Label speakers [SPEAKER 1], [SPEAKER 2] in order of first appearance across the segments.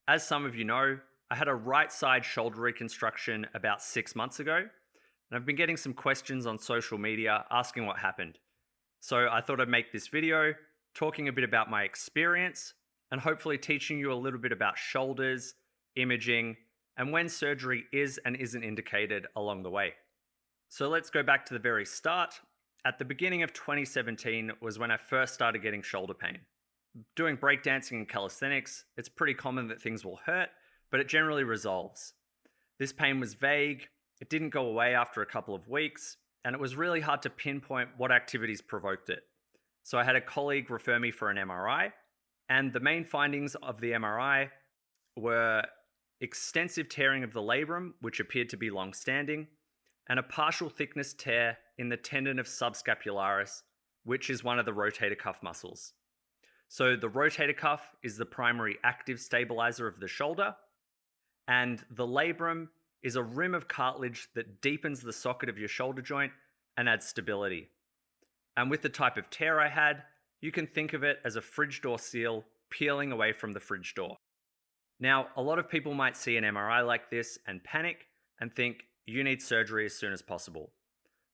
[SPEAKER 1] As some of you know, I had a right side shoulder reconstruction about 6 months ago, and I've been getting some questions on social media asking what happened. So I thought I'd make this video talking a bit about my experience and hopefully teaching you a little bit about shoulders, imaging, and when surgery is and isn't indicated along the way. So let's go back to the very start. At the beginning of 2017 was when I first started getting shoulder pain. Doing breakdancing and calisthenics, it's pretty common that things will hurt, but it generally resolves. This pain was vague, it didn't go away after a couple of weeks, and it was really hard to pinpoint what activities provoked it. So I had a colleague refer me for an MRI, and the main findings of the MRI were extensive tearing of the labrum, which appeared to be long-standing, and a partial thickness tear in the tendon of subscapularis, which is one of the rotator cuff muscles. So the rotator cuff is the primary active stabilizer of the shoulder, and the labrum is a rim of cartilage that deepens the socket of your shoulder joint and adds stability. And with the type of tear I had, you can think of it as a fridge door seal peeling away from the fridge door. Now, a lot of people might see an MRI like this and panic and think you need surgery as soon as possible.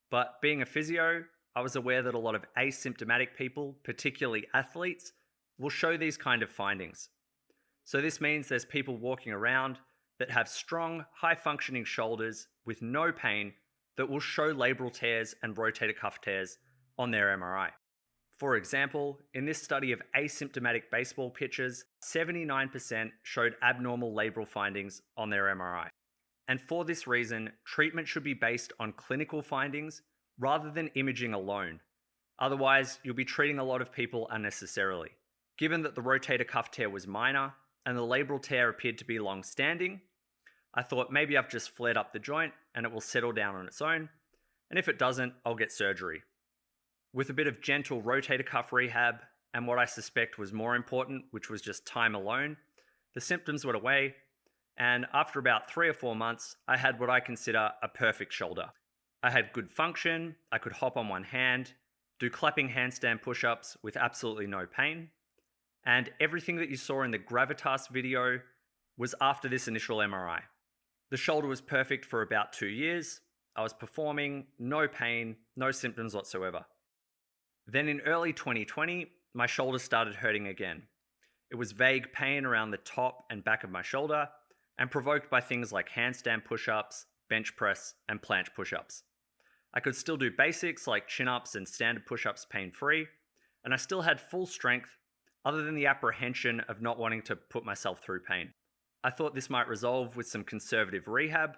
[SPEAKER 1] But being a physio, I was aware that a lot of asymptomatic people, particularly athletes, will show these kind of findings. So this means there's people walking around that have strong, high-functioning shoulders with no pain that will show labral tears and rotator cuff tears on their MRI. For example, in this study of asymptomatic baseball pitchers, 79% showed abnormal labral findings on their MRI. And for this reason, treatment should be based on clinical findings rather than imaging alone. Otherwise, you'll be treating a lot of people unnecessarily. Given that the rotator cuff tear was minor and the labral tear appeared to be long-standing, I thought maybe I've just flared up the joint and it will settle down on its own, and if it doesn't, I'll get surgery. With a bit of gentle rotator cuff rehab and what I suspect was more important, which was just time alone, the symptoms went away, and after about 3 or 4 months, I had what I consider a perfect shoulder. I had good function, I could hop on one hand, do clapping handstand push-ups with absolutely no pain, and everything that you saw in the Gravitas video was after this initial MRI. The shoulder was perfect for about 2 years. I was performing, no pain, no symptoms whatsoever. Then in early 2020, my shoulder started hurting again. It was vague pain around the top and back of my shoulder and provoked by things like handstand push-ups, bench press, and planche push-ups. I could still do basics like chin-ups and standard push-ups pain-free, and I still had full strength other than the apprehension of not wanting to put myself through pain. I thought this might resolve with some conservative rehab,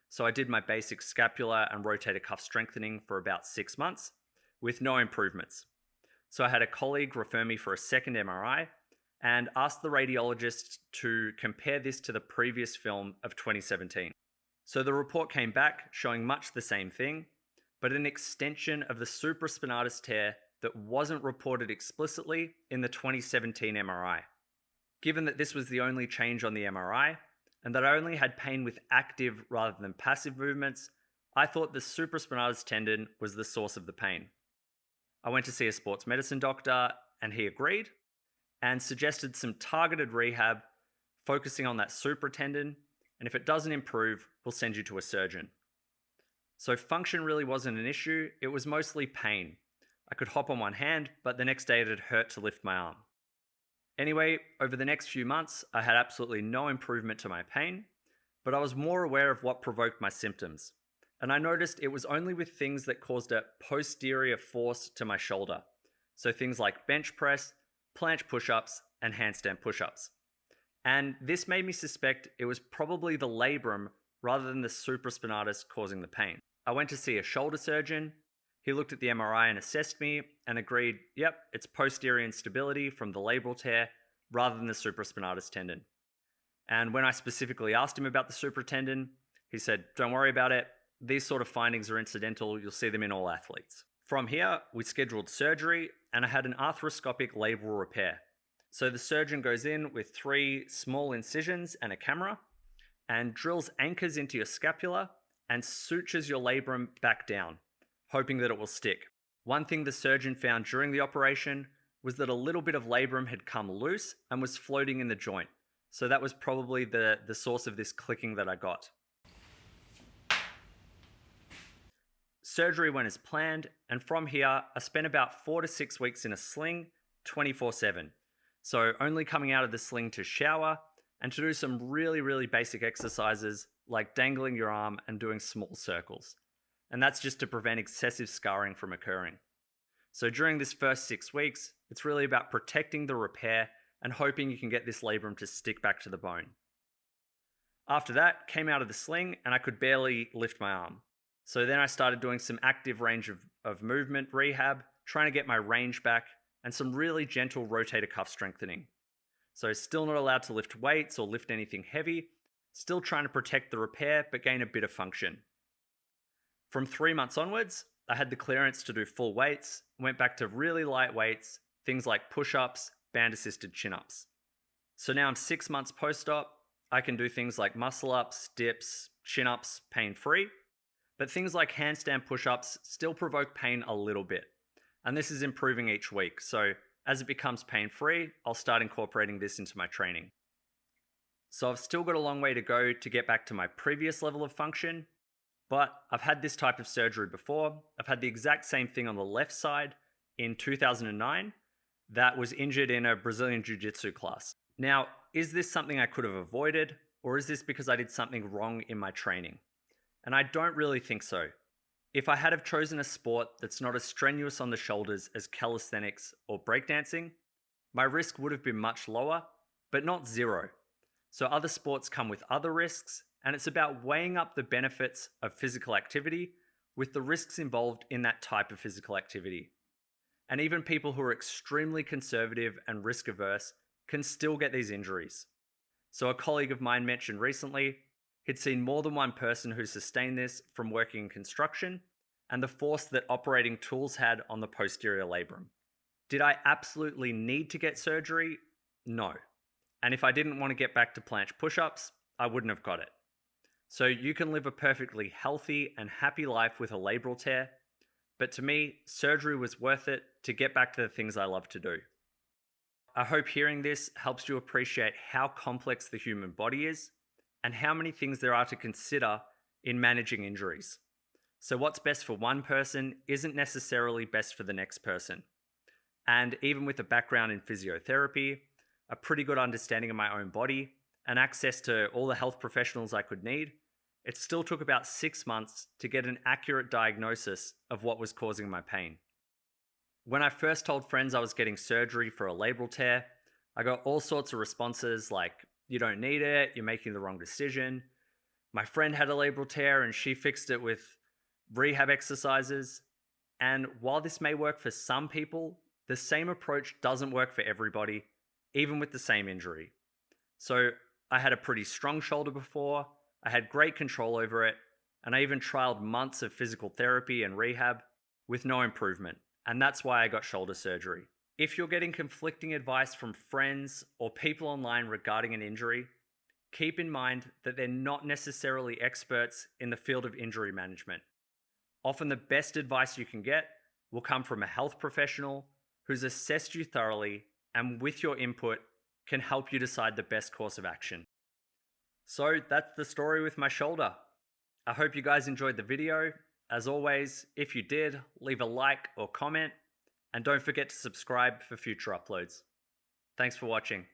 [SPEAKER 1] so I did my basic scapular and rotator cuff strengthening for about 6 months, with no improvements. So I had a colleague refer me for a second MRI and asked the radiologist to compare this to the previous film of 2017. So the report came back showing much the same thing, but an extension of the supraspinatus tear that wasn't reported explicitly in the 2017 MRI. Given that this was the only change on the MRI, and that I only had pain with active rather than passive movements, I thought the supraspinatus tendon was the source of the pain. I went to see a sports medicine doctor, and he agreed, and suggested some targeted rehab focusing on that supra tendon, and if it doesn't improve, we'll send you to a surgeon. So function really wasn't an issue, it was mostly pain. I could hop on one hand, but the next day it had hurt to lift my arm. Anyway, over the next few months, I had absolutely no improvement to my pain, but I was more aware of what provoked my symptoms. And I noticed it was only with things that caused a posterior force to my shoulder. So things like bench press, planche push-ups, and handstand push-ups. And this made me suspect it was probably the labrum rather than the supraspinatus causing the pain. I went to see a shoulder surgeon. He looked at the MRI and assessed me and agreed, yep, it's posterior instability from the labral tear rather than the supraspinatus tendon. And when I specifically asked him about the supra tendon, he said, don't worry about it. These sort of findings are incidental. You'll see them in all athletes. From here, we scheduled surgery and I had an arthroscopic labral repair. So the surgeon goes in with 3 small incisions and a camera and drills anchors into your scapula and sutures your labrum back down, hoping that it will stick. One thing the surgeon found during the operation was that a little bit of labrum had come loose and was floating in the joint, So that was probably the source of this clicking that I got. Surgery went as planned, and from here, I spent about 4 to 6 weeks in a sling 24/7. So only coming out of the sling to shower and to do some really basic exercises like dangling your arm and doing small circles. And that's just to prevent excessive scarring from occurring. So during this first 6 weeks, it's really about protecting the repair and hoping you can get this labrum to stick back to the bone. After that, came out of the sling and I could barely lift my arm. So then I started doing some active range of movement rehab, trying to get my range back, and some really gentle rotator cuff strengthening. So still not allowed to lift weights or lift anything heavy, still trying to protect the repair but gain a bit of function. From 3 months onwards, I had the clearance to do full weights, went back to really light weights, things like push-ups, band-assisted chin-ups. So now I'm 6 months post-op, I can do things like muscle-ups, dips, chin-ups, pain-free, but things like handstand push-ups still provoke pain a little bit. And this is improving each week, so as it becomes pain-free, I'll start incorporating this into my training. So I've still got a long way to go to get back to my previous level of function, but I've had this type of surgery before. I've had the exact same thing on the left side in 2009 that was injured in a Brazilian Jiu-Jitsu class. Now, is this something I could have avoided, or is this because I did something wrong in my training? And I don't really think so. If I had have chosen a sport that's not as strenuous on the shoulders as calisthenics or breakdancing, my risk would have been much lower, but not zero. So other sports come with other risks, and it's about weighing up the benefits of physical activity with the risks involved in that type of physical activity. And even people who are extremely conservative and risk averse can still get these injuries. So a colleague of mine mentioned recently, he'd seen more than one person who sustained this from working in construction and the force that operating tools had on the posterior labrum. Did I absolutely need to get surgery? No. And if I didn't want to get back to planche push-ups, I wouldn't have got it. So you can live a perfectly healthy and happy life with a labral tear, but to me, surgery was worth it to get back to the things I love to do. I hope hearing this helps you appreciate how complex the human body is and how many things there are to consider in managing injuries. So what's best for one person isn't necessarily best for the next person. And even with a background in physiotherapy, a pretty good understanding of my own body, and access to all the health professionals I could need, it still took about 6 months to get an accurate diagnosis of what was causing my pain. When I first told friends I was getting surgery for a labral tear, I got all sorts of responses like, "You don't need it, you're making the wrong decision." My friend had a labral tear and she fixed it with rehab exercises. And while this may work for some people, the same approach doesn't work for everybody, even with the same injury. So I had a pretty strong shoulder before, I had great control over it, and I even trialed months of physical therapy and rehab with no improvement. And that's why I got shoulder surgery. If you're getting conflicting advice from friends or people online regarding an injury, keep in mind that they're not necessarily experts in the field of injury management. Often the best advice you can get will come from a health professional who's assessed you thoroughly and with your input can help you decide the best course of action. So that's the story with my shoulder. I hope you guys enjoyed the video. As always, if you did, leave a like or comment, and don't forget to subscribe for future uploads. Thanks for watching.